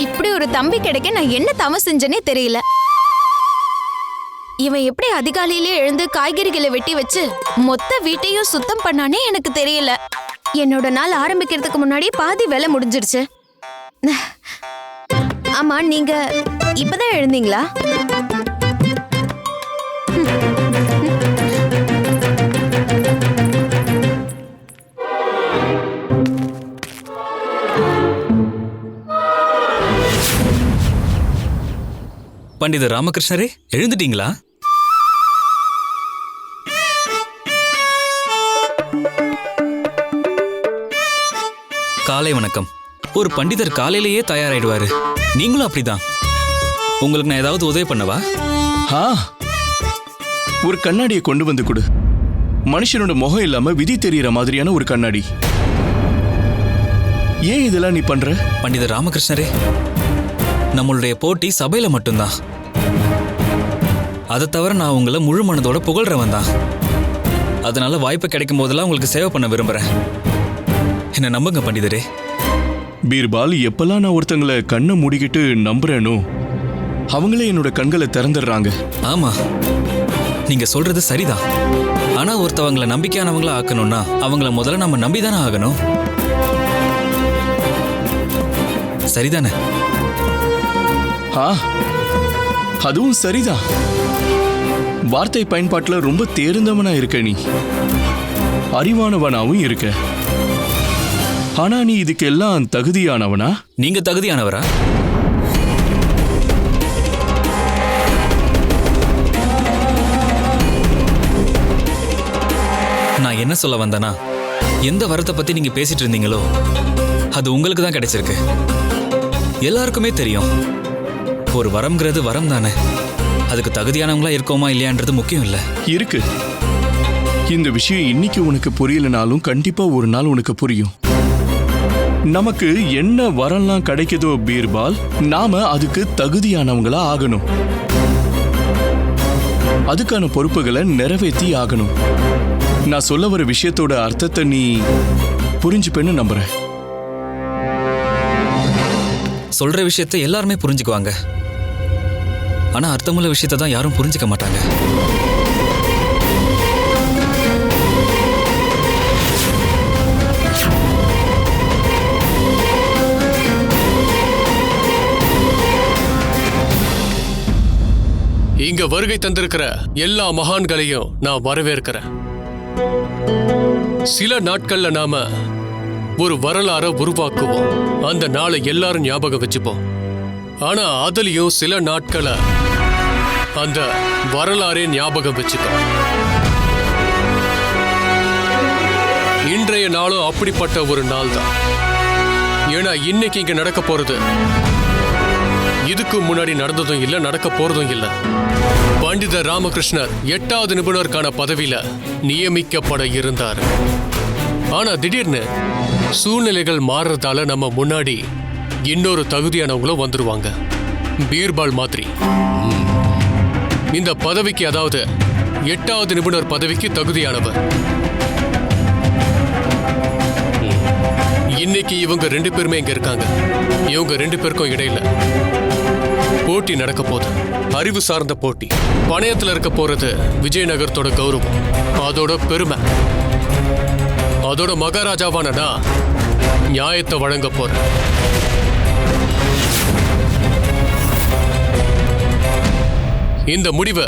இப்படி ஒரு தம்பி கிடைக்க நான் என்ன தவம் செஞ்சனே தெரியல. இவன் எப்படி அதிகாலையிலே எழுந்து காய்கறிகளை வெட்டி வச்சு மொத்த வீட்டையும் சுத்தம் பண்ணானே எனக்கு தெரியல. என்னோட நாள் ஆரம்பிக்கிறதுக்கு முன்னாடி பாதி வேலை முடிஞ்சிருச்சு. ஆமா, நீங்க இப்பதான் எழுந்தீங்களா? பண்டிதர் ராமகிருஷ்ணரே, எழுந்துட்டீங்களா? காலை வணக்கம். ஒரு பண்டிதர் காலையிலேயே தயாராயிடுவாரு. நீங்களும் அப்படிதான். உங்களுக்கு நான் ஏதாவது உதவி பண்ணவா? ஒரு கண்ணாடியை கொண்டு வந்து கொடு. மனுஷனோட முகம் இல்லாம விதி தெரியற மாதிரியான ஒரு கண்ணாடி. ஏன் இதெல்லாம் நீ பண்ற? பண்டிதர் ராமகிருஷ்ணரே, நம்மளுடைய போட்டி சபையில மட்டும்தான். அதை தவிர நான் உங்களை முழு மனதோட புகழ்றவன் தான். அதனால வாய்ப்பு கிடைக்கும் போதெல்லாம் உங்களுக்கு சேவை பண்ண விரும்புறேன். என்ன நம்புங்க பண்டிதரே. பீர்பால், எப்பெல்லாம் நான் ஒருத்தங்களை கண்ணை மூடிக்கிட்டு நம்புறேனோ அவங்களே என்னோட கண்களை திறந்துடுறாங்க. ஆமா, நீங்க சொல்றது சரிதான். ஆனா ஒருத்தவங்களை நம்பிக்கையானவங்களா ஆக்கணும்னா அவங்கள முதல்ல நம்ம நம்பிதானே ஆகணும். சரிதானே? அதுவும் சரிதான். வார்த்தை பயன்பாட்டுல ரொம்ப தேர்ந்தவனா இருக்க நீ, அறிவானவனாவும் இருக்க. ஆனா நீ இதுக்கெல்லாம் தகுதியானவனா? நீங்க தகுதியானவரா? நான் என்ன சொல்ல வந்தேனா, எந்த வரத்தை பத்தி நீங்க பேசிட்டு இருந்தீங்களோ அது உங்களுக்கு தான் கிடைச்சிருக்கு. எல்லாருக்குமே தெரியும், ஒரு வரம்ங்கிறது வரம் தானே. அதுக்கு தகுதியானவங்களா இருக்கோமா இல்லையான்றது முக்கியம் இல்ல. இருக்கு. இந்த விஷயம் இன்னைக்கு உனக்கு புரியலனாலும் கண்டிப்பா ஒரு நாள் உனக்கு புரியும். நமக்கு என்ன வரம்லாம் கிடைக்குதோ பீர்பால், நாம அதுக்கு தகுதியானவங்களா ஆகணும். அதுக்கான பொறுப்புகளை நிறைவேற்றி ஆகணும். நான் சொல்ல வர விஷயத்தோட அர்த்தத்தை நீ புரிஞ்சுப்பேன்னு நம்புறேன். சொல்ற விஷயத்தை எல்லாருமே புரிஞ்சுக்குவாங்க. ஆனா அர்த்தமுள்ள விஷயத்தை தான் யாரும் புரிஞ்சுக்க மாட்டாங்க. இங்க வருகை தந்திருக்கிற எல்லா மகான்களையும் நான் வரவேற்கிறேன். சில நாட்கள்ல நாம ஒரு வரலாறை உருவாக்குவோம். அந்த நாளை எல்லாரும் ஞாபகம் வச்சுப்போம். ஆனா அதுலயும் சில நாட்களை அந்த வரலாறே ஞாபகம் வச்சுக்கோ. இன்றைய நாளும் அப்படிப்பட்ட ஒரு நாள் தான். ஏன்னா இன்னைக்கு இங்க நடக்க போறது இதுக்கு முன்னாடி நடந்ததும் இல்ல, நடக்க போறதும் இல்ல. பண்டிதர் ராமகிருஷ்ணர் 8வது நிபுணருக்கான பதவியில நியமிக்கப்பட இருந்தார். ஆனா திடீர்னு சூழ்நிலைகள் மாறுறதால நம்ம முன்னாடி இன்னொரு தகுதியானவங்களும் வந்துருவாங்க. பீர்பால் மாதிரி. இந்த பதவிக்கு, அதாவது 8வது நிபுணர் பதவிக்கு தகுதியானவர். இன்னைக்கு இவங்க 2 பேருமே இங்க இருக்காங்க. இவங்க 2 பேருக்கும் இடையில போட்டி நடக்க போகுது. அறிவு சார்ந்த போட்டி. பணயத்துல இருக்க போறது விஜயநகரத்தோட கௌரவம், அதோட பெருமை. அதோட மகாராஜாவான நான் நியாயத்தை வழங்க போறேன். இந்த முடிவு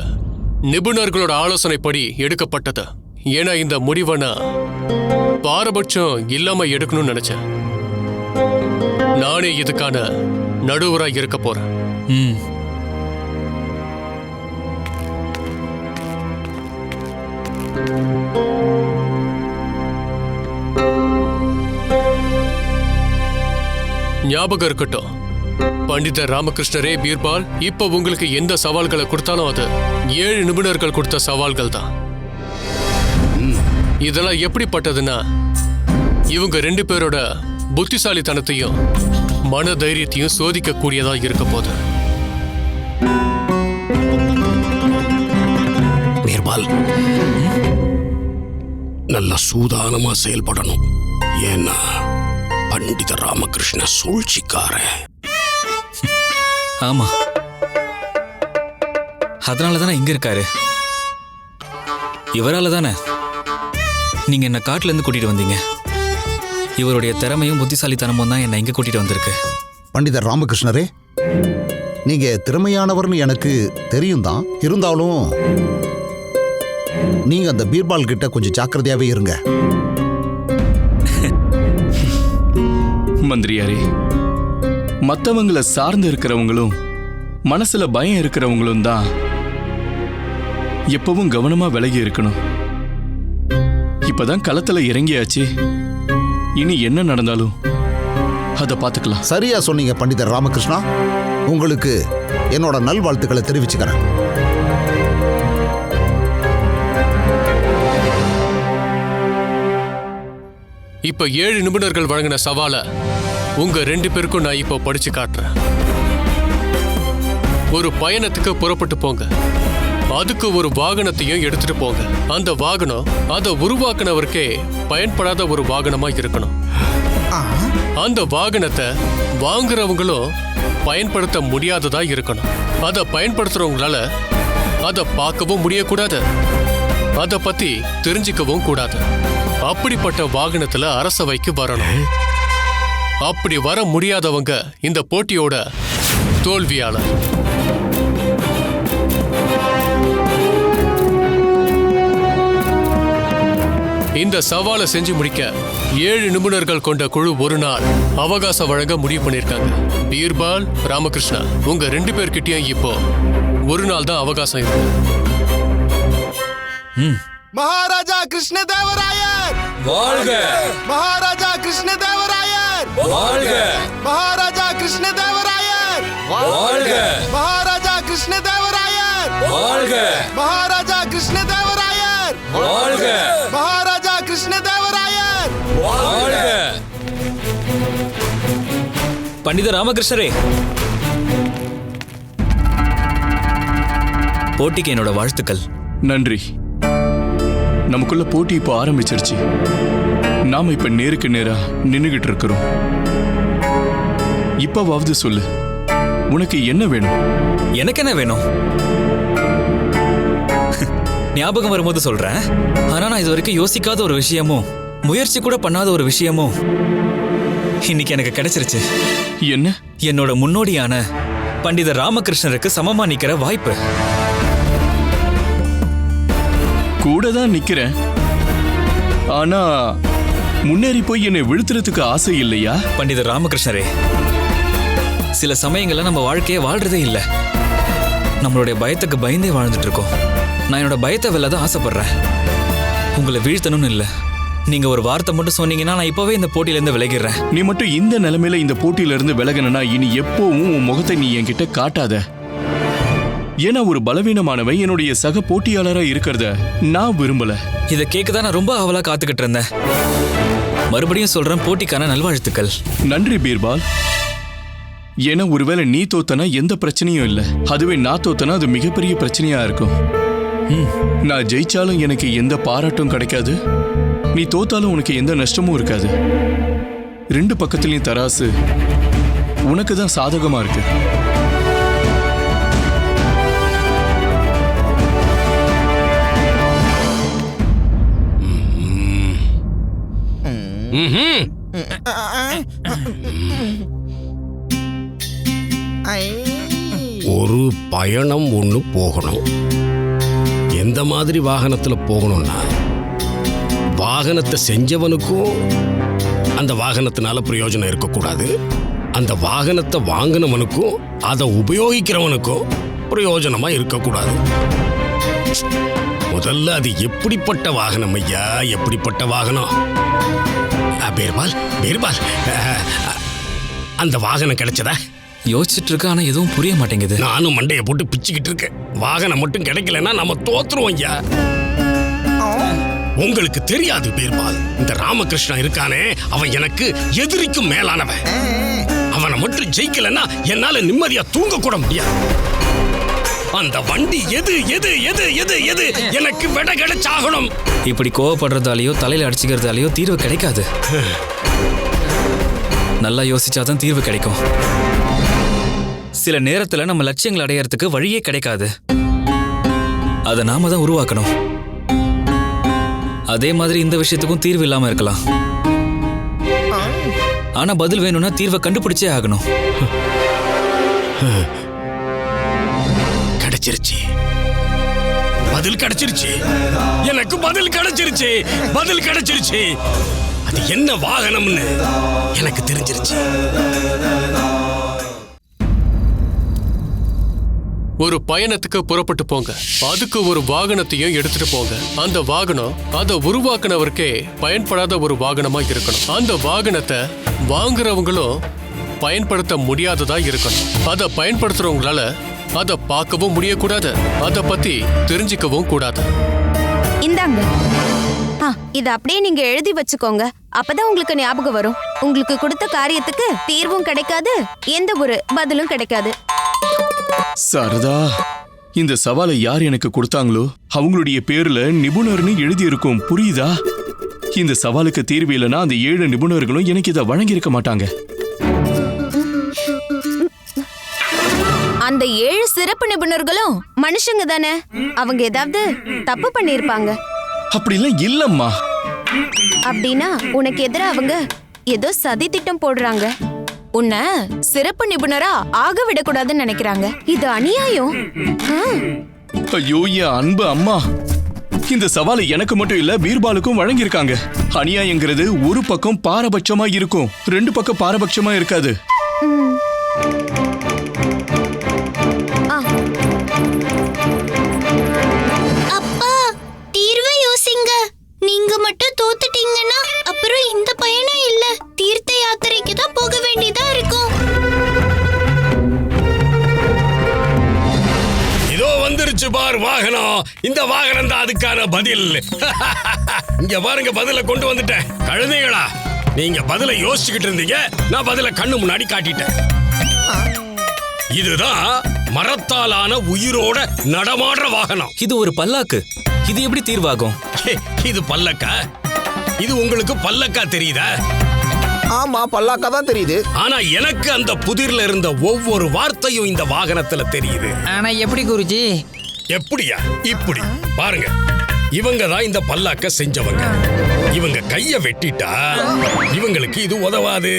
நிபுணர்களோட ஆலோசனைப்படி எடுக்கப்பட்டது. ஏன்னா இந்த முடிவை நான் பாரபட்சம் இல்லாம எடுக்கணும்னு நினைச்சேன். நானே இதுக்கான நடுவராக இருக்க போறேன். ஞாபகம் இருக்கட்டும் பண்டிதர் ராமகிருஷ்ணரே, பீர்பால், இப்ப உங்களுக்கு எந்த சவால்களை கொடுத்தாலும் அது 7 நிபுணர்கள் கொடுத்த சவால்கள் தான். இதெல்லாம் எப்படிப்பட்டதுன்னா, இவங்க 2 பேரோட புத்திசாலித்தனத்தையும் மன தைரியத்தையும் சோதிக்க கூடியதா இருக்க போது. பீர்பால், நல்ல சூதானமா செயல்படணும். ஏன்னா பண்டித ராமகிருஷ்ண சூழ்ச்சிக்கார. ஆமா, அதனால தானே இங்க இருக்காரு. இவரால தானே நீங்க என்ன காட்டுல இருந்து கூட்டிட்டு வந்தீங்க. இவருடைய திறமையும் புத்திசாலித்தனமும் தான் என்னை இங்க கூட்டிட்டு வந்திருக்கு. பண்டிதர் ராமகிருஷ்ணரே, நீங்க திறமையானவர்னு எனக்கு தெரியும் தான். இருந்தாலும் நீங்க அந்த பீர்பால் கிட்ட கொஞ்சம் ஜாக்கிரதையாவே இருங்க. மந்திரியாரே, மத்தவங்கள சார்ந்து இருக்கிறவங்களும் மனசுல பயம் இருக்கிறவங்களும் தான் எப்பவும் கவனமா விலகி இருக்கணும். இப்பதான் களத்துல இறங்கியாச்சு. இனி என்ன நடந்தாலும் அத பாத்துக்கலாம். சரியா சொன்னீங்க பண்டிதர் ராமகிருஷ்ணா. உங்களுக்கு என்னோட நல்வாழ்த்துக்களை தெரிவிச்சுக்கிறேன். இப்ப 7 நிபுணர்கள் வழங்கின சவால உங்க 2 பேருக்கும் நான் இப்போ படிச்சு காட்டுறேன். ஒரு பயணத்துக்கு புறப்பட்டு போங்க. அதுக்கு ஒரு வாகனத்தையும் எடுத்துட்டு போங்க. அந்த வாகனம் அதை உருவாக்குனவருக்கே பயன்படாத ஒரு வாகனமா இருக்கணும். அந்த வாகனத்தை வாங்குறவங்களும் பயன்படுத்த முடியாததா இருக்கணும். அதை பயன்படுத்துறவங்களால அதை பார்க்கவும் முடியக்கூடாது, அதை பத்தி தெரிஞ்சுக்கவும் கூடாது. அப்படிப்பட்ட வாகனத்துல அரசவைக்கு வரணும். அப்படி வர முடியாதவங்க இந்த போட்டியோட தோல்வியாளர். இந்த சவாலை செஞ்சு முடிக்க 7 நிபுணர்கள் கொண்ட குழு ஒரு நாள் அவகாசம் வழங்க முடிவு பண்ணிருக்காங்க. பீர்பால், ராமகிருஷ்ணா, உங்க 2 பேர்கிட்டயும் இப்போ ஒரு நாள் தான் அவகாசம் இருக்கு. மகாராஜா கிருஷ்ணதேவராயர் வாழ்க! மகாராஜா கிருஷ்ணதேவராயர் வாழ்க! மகாராஜா கிருஷ்ணதேவராயர் வாழ்க! மகாராஜா கிருஷ்ணதேவராயர் வாழ்க! மகாராஜா கிருஷ்ணதேவராயர் வாழ்க! மகாராஜா கிருஷ்ணதேவராயர் வாழ்க! பண்டித ராமகிருஷ்ணரே, போட்டிக்கு என்னோட வாழ்த்துக்கள். நன்றி. நமக்குள்ள போட்டி இப்போ ஆரம்பிச்சிருச்சு. நாம இப்ப நேருக்கு நேரா நின்னுகிட்டு இருக்கிறோம். இப்பவாவது சொல்லு, உனக்கு என்ன வேணும்? எனக்கு என்ன வேணும்? ஞாபகம் வரும்போது சொல்றேன். ஆனா நான் இது வரைக்கும் யோசிக்காத ஒரு விஷயமும் முயற்சி கூட பண்ணாத ஒரு விஷயமும் இன்னைக்கு எனக்கு கிடைச்சிருச்சு. என்ன? என்னோட முன்னோடியான பண்டித ராமகிருஷ்ணருக்கு சமமா நிக்கிற வாய்ப்பு. கூட தான் நிக்கிறேன். ஆனா முன்னேறி போய் என்னை விழுத்துறதுக்கு ஆசை இல்லையா? பண்டித ராமகிருஷ்ணரே, சில சமயங்கள்ல நம்ம வாழ்க்கையை வாழ்றதே இல்லை. நம்மளுடைய பயத்துக்கு பயந்தே வாழ்ந்துட்டு இருக்கோம். நான் என்னோட பயத்தை வெல்லதான் ஆசைப்படுறேன், உங்களை வீழ்த்தணும்னு இல்லை. நீங்க ஒரு வார்த்தை மட்டும் சொன்னீங்கன்னா நான் இப்பவே இந்த போட்டியில இருந்து விலகிடுறேன். நீ மட்டும் இந்த நிலைமையில இந்த போட்டியில இருந்து விலகணும்னா இனி எப்பவும் உன் முகத்தை நீ என்கிட்ட காட்டாத. ஏன்னா ஒரு பலவீனமானவன் என்னுடைய சக போட்டியாளரா இருக்கிறத நான் விரும்பல. இதை கேட்கதான் நான் ரொம்ப ஆவலா காத்துக்கிட்டு இருந்தேன். மறுபடியும் சொல்றேன், போட்டிக்கான நல்வாழ்த்துக்கள். நன்றி பீர்பால். ஏன்னா ஒருவேளை நீ தோத்தனா எந்த பிரச்சனையும் இல்லை, அதுவே நான் தோத்தனா அது மிகப்பெரிய பிரச்சனையா இருக்கும். நான் ஜெயிச்சாலும் எனக்கு எந்த பாராட்டும் கிடைக்காது, நீ தோத்தாலும் உனக்கு எந்த நஷ்டமும் இருக்காது. 2 பக்கத்துலயும் தராசு உனக்கு தான் சாதகமா இருக்கு. ஒரு பயணம் ஒன்று போகணும். எந்த மாதிரி வாகனத்துல போகணும்னா, வாகனத்தை செஞ்சவனுக்கும் அந்த வாகனத்தினால பிரயோஜனம் இருக்கக்கூடாது, அந்த வாகனத்தை வாங்கினவனுக்கும் அதை உபயோகிக்கிறவனுக்கும் பிரயோஜனமா இருக்கக்கூடாது. முதல்ல அது எப்படிப்பட்ட வாகனம் ஐயா, எப்படிப்பட்ட வாகனம்? பீர்பால், பீர்பால், அந்த வாகனம் கிடைச்சதா? யோசிச்சுட்டு இருக்க, ஆனா எதுவும் புரிய மாட்டேங்குது. நானும் மண்டையை போட்டு பிச்சுக்கிட்டு இருக்கேன். வாகனம் மட்டும் கிடைக்கலன்னா நம்ம தோத்துருவோம் ஐயா. உங்களுக்கு தெரியாது பீர்பால், இந்த ராமகிருஷ்ணா இருக்கானே அவன் எனக்கு எதிரிக்கும் மேலானவன். அவனை மட்டும் ஜெயிக்கலன்னா என்னால நிம்மதியா தூங்க கூட முடியாது. அந்த வண்டி எது எது எது எது எது எனக்கு விட கிடைச்சாகணும். இப்படி கோவப்படுறதாலேயோ தலையில அடிச்சுக்கிறதாலேயோ தீர்வு கிடைக்காது. நல்லா யோசிச்சாதான் தீர்வு கிடைக்கும். சில நேரத்துல நம்ம லட்சியங்கள் அடையறதுக்கு வழியே கிடைக்காது. அதை நாம தான் உருவாக்கணும். அதே மாதிரி இந்த விஷயத்துக்கும் தீர்வு இல்லாம இருக்கலாம். ஆனா பதில் வேணும்னா தீர்வை கண்டுபிடிச்சே ஆகணும். கிடைச்சிருச்சு, பதில் கிடைச்சிருச்சு, எனக்கு பதில் கிடைச்சிருச்சு, பதில் கிடைச்சிருச்சு. அது என்ன வாகனம்னு எனக்கு தெரிஞ்சிருச்சு. ஒரு பயணத்துக்கு புறப்பட்டு போங்க. அதுக்கு ஒரு வாகனத்தையும் எடுத்துட்டு போங்க. அந்த வாகனம் அதை உருவாக்குனவருக்கே பயன்படாத ஒரு வாகனமா இருக்கணும். அந்த வாகனத்தை வாங்குறவங்களும் பயன்படுத்த முடியாததா இருக்கணும். அதை பயன்படுத்துறவங்களால அதை பார்க்கவும் முடியக்கூடாது, அதை பத்தி தெரிஞ்சுக்கவும் கூடாது. இந்தாங்க, இத அப்படியே நீங்க எழுதி வச்சுக்கோங்க. அப்பதான் உங்களுக்கு ஞாபகம் வரும். உங்களுக்கு கொடுத்த காரியத்துக்கு தீர்வும் கிடைக்காது, எந்த ஒரு பதிலும் கிடைக்காது. சாரதா, இந்த சவாலை யார் எனக்கு கொடுத்தாங்களோ அவங்களுடைய பேர்ல நிபுணர்னு எழுதி இருக்கும், புரியுதா? இந்த சவாலுக்கு தீர்வு இல்லைன்னா அந்த 7 நிபுணர்களும் எனக்கு இதை வழங்கியிருக்க மாட்டாங்க. அந்த 7 சிறப்பு நிபுணர்களும் மனுஷங்க தானே, அவங்க ஏதாவது தப்பு பண்ணிருப்பாங்க. அப்படிலாம் இல்லம்மா. அப்படின்னா உனக்கு எதிராக அவங்க ஏதோ சதி திட்டம் போடுறாங்க. உன்னை சிறப்பு நிபுணரா ஆக விடக்கூடாதுன்னு நினைக்கிறாங்க. இது அநியாயம். ஐயோ என் அன்பு அம்மா, இந்த சவாலை எனக்கு மட்டும் இல்ல பீர்பாலுக்கும் வழங்கியிருக்காங்க. அநியாயங்கிறது ஒரு பக்கம் பாரபட்சமா இருக்கும், 2 பக்கம் பாரபட்சமா இருக்காது. அப்பா, தீர்வை யோசிங்க. நீங்க மட்டும் தோத்துட்டீங்கன்னா அப்புறம் இந்த பயணம் இல்ல, தீர்த்த யாத்திரைக்கு தான் போக வேண்டியதா இருக்கும். இதோ வந்துருச்சு பார் வாகனம். இந்த வாகனம் தான் அதுக்கான பதில். இங்க பாருங்க, பதில கொண்டு வந்துட்டேன். கழுதைகளா, நீங்க பதில யோசிச்சுக்கிட்டு இருந்தீங்க, நான் பதில கண்ணு முன்னாடி காட்டிட்டேன். இதுதான் மரத்தாலான உயிரோட நடமாடுற வாகனம். இது ஒரு பல்லாக்கு. இது எப்படி தீர்வாகும்? இது பல்லக்கா? இது உங்களுக்கு பல்லக்கா தெரியுதா? ஆமா, பல்லாக்கா தான் தெரியுது. ஆனா எனக்கு அந்த புதிர்ல இருந்த ஒவ்வொரு வார்த்தையும் இந்த வாகனத்துல தெரியுது. ஆனா எப்படி குருஜி? எப்படியா? இப்படி பாருங்க, இவங்க தான் இந்த பல்லாக்க செஞ்சவங்க. இவங்க கைய வெட்டிட்டா இவங்களுக்கு இது உதவாது.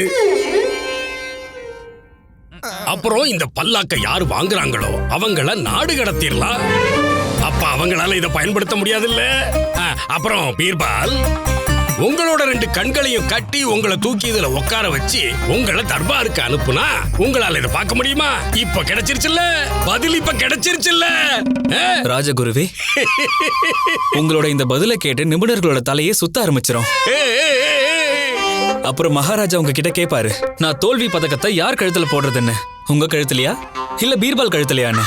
அப்புறம் இந்த பல்லாக்க யாரு வாங்குறாங்களோ அவங்கள நாடு கடத்திடலாம். அப்ப அவங்களால இதை பயன்படுத்த முடியாதுல்ல. அப்புறம் பீர்பால், உங்களோட 2 கண்களையும் கட்டி உங்களை தூக்கி இதுல உட்கார வச்சு உங்களை தர்பாருக்கு அனுப்புனா உங்களால இதை பார்க்க முடியுமா? இப்ப கிடைச்சிருச்சுல்ல பதில், இப்ப கிடைச்சிருச்சுல்ல. ராஜகுருவே, உங்களோட இந்த பதிலை கேட்டு நிபுணர்களோட தலையே சுத்த ஆரம்பிச்சிரும். அப்புறம் மகாராஜா உங்ககிட்ட கேட்பாரு, நான் தோல்வி பதக்கத்தை யார் கழுத்துல போடுறதுன்னு, உங்க கழுத்துலயா இல்ல பீர்பால் கழுத்துலயான்னு.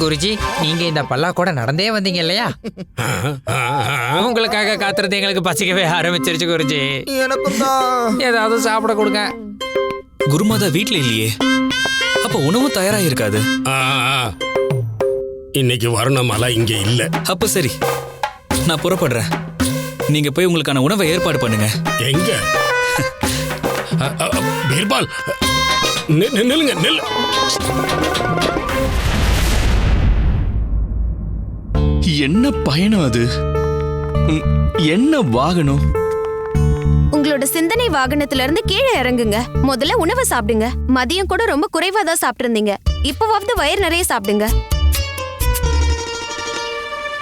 குருஜி, நீங்க இந்த பல்லா கூட நடந்தே வந்தீங்க இல்லையா? உங்களுக்காக காத்துறது எங்களுக்கு பசிக்கவே ஆரம்பிச்சிருச்சு குருஜி. எனக்கும் தான் ஏதாவது சாப்பிட கொடுங்க. குருமாதா வீட்டுல இல்லையே, அப்ப உணவும் தயாரா இருக்காது. இன்னைக்கு வருணமாலா இங்க இல்ல. அப்ப சரி, நான் புறப்படுறேன். நீங்க போய் உங்களுக்கான உணவை ஏற்பாடு பண்ணுங்க. எங்க? பீர்பால், நில்லுங்க, நில்லு. என்ன பயணம் அது? என்ன வாகனம்? உங்களோட சிந்தனை வாகனத்துல இருந்து கீழே இறங்குங்க. முதல்ல உணவை சாப்பிடுங்க. மதியம் கூட ரொம்ப குறைவா தான் சாப்பிட்டு இருந்தீங்க. இப்பவாவது வயிறு நிறைய சாப்பிடுங்க.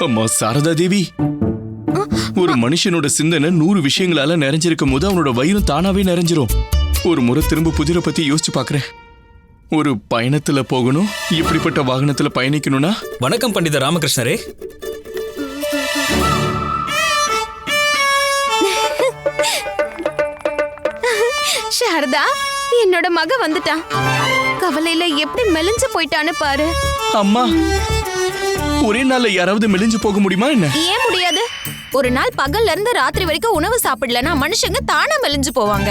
அம்மா சாரதா தேவி, ஒரு மனுஷனோட சிந்தனை 100 விஷயங்களால நிறைஞ்சிருக்கும் போது அவனோட வயிறும் தானாவே நிறைஞ்சிரும். ஒரு முறை திரும்ப புதிரை பத்தி யோசிச்சு பாக்குறேன். ஒரு பயணத்துல போகணும், இப்படிப்பட்ட வாகனத்துல பயணிக்கணும்னா. வணக்கம் பண்டித ராமகிருஷ்ணரே. சாரதா, என்னோட மக வந்துட்டான். கவலையில எப்படி மெலிஞ்சு போயிட்டான்னு பாரு. அம்மா, ஒரே நாள்ல யாராவது மெலிஞ்சு போக முடியுமா என்ன? ஏன் முடியாது? ஒரு நாள் பகல்ல இருந்து ராத்திரி வரைக்கும் உணவு சாப்பிடலன்னா மனுஷங்க தானா மெலிஞ்சு போவாங்க.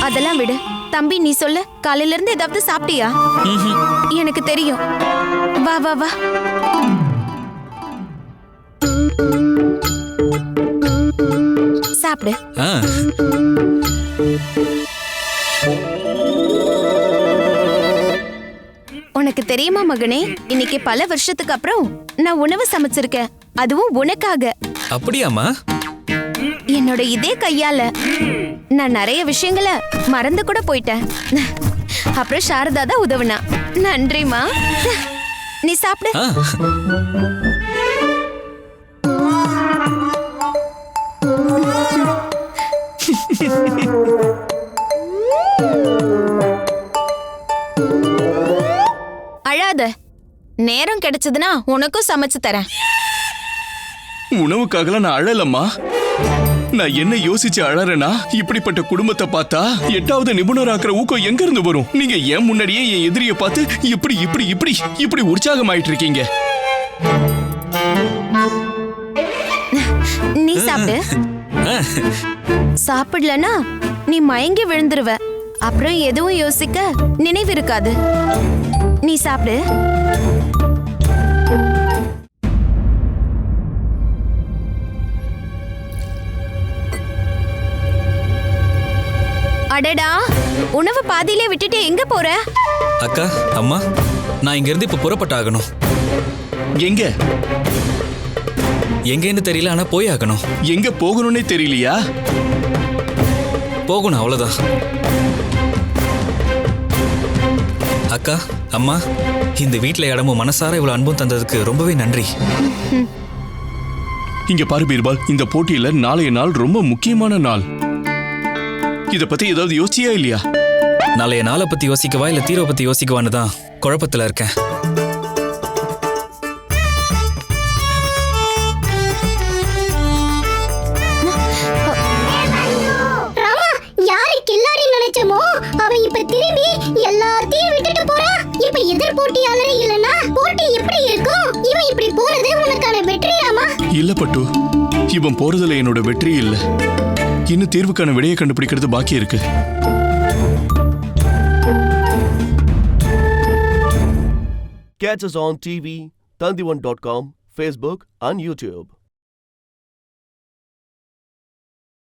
அதெல்லாம் விடு. தம்பி, நீ சொல்லு, காலையில இருந்து ஏதாவது சாப்பிட்டியா? எனக்கு தெரியும். வா வா வா. சாப்பிடு. உனக்கு உனக்கு தெரியுமா மகனே, இன்னைக்கு பல வருஷத்துக்கு அப்புறம் நான் உணவு சமைச்சிருக்கேன், அதுவும் உனக்காக. அப்படியாம்மா? என்னோட இதே கையால. நான் நிறைய விஷயங்களை மறந்து கூட போயிட்டேன். அப்புறம் சாரதா தான் உதவுனா. நன்றிமா. நீ சாப்பிடு. ஆ, அழாத. நேரம் கிடைச்சதுன்னா உனக்கும் சமைச்சு தரேன். உணவுக்காகலாம் நான் அழலம்மா. நான் என்ன யோசிச்சு அழறேன்னா, இப்படிப்பட்ட குடும்பத்தை பார்த்தா 8வது நிபுணராக்குற ஊக்கம் எங்க இருந்து வரும்? நீங்க ஏன் முன்னாடியே என் எதிரிய பார்த்து இப்படி இப்படி இப்படி இப்படி உற்சாகமாயிட்டு இருக்கீங்க? நீ சாப்பிடு. சாப்பிடலனா நீ மயங்கி விழுந்துருவ. அப்புறம் எதுவும் யோசிக்க நினைவு இருக்காது. நீ சாப்பிடு. அடடா, உணவு பாதியிலே விட்டுட்டு எங்க போற? அக்கா, அம்மா, நான் இங்க இருந்து இப்ப புறப்பட்டாகணும். எங்க எங்கன்னு தெரியல, ஆனா போய் ஆகணும். எங்க போகணும்னே தெரியலையா? போகணும், அவ்வளவுதான். அக்கா, அம்மா, இந்த வீட்ல இடமும் மனசார இவ்வளவு அன்பும் தந்ததுக்கு ரொம்பவே நன்றி. இங்க பாரு பீர்பால், இந்த போட்டியில நாளைய நாள் ரொம்ப முக்கியமான நாள். இத பத்தி ஏதாவது யோசிச்சியா இல்லையா? நாளைய நாளை பத்தி யோசிக்கவா இல்ல தீர்வை பத்தி யோசிக்கவான்னு தான் குழப்பத்துல இருக்கேன். நினைச்சமோ அவ இப்ப திரும்பி எல்லாத்தையும் விட்டுட்டு போறா. இப்ப எதிர் போட்டியாளரே இல்லனா போட்டி எப்படி இருக்கும்? இவன் இப்படி போறது உனக்கான வெற்றியாமா? இல்ல பட்டு, இவன் போறதுல என்னோட வெற்றி இல்ல. இன்னும் தீர்வுக்கான விடையை கண்டுபிடிக்கிறது பாக்கி இருக்கு. Catch us on TV, Tandivan.com, Facebook and YouTube.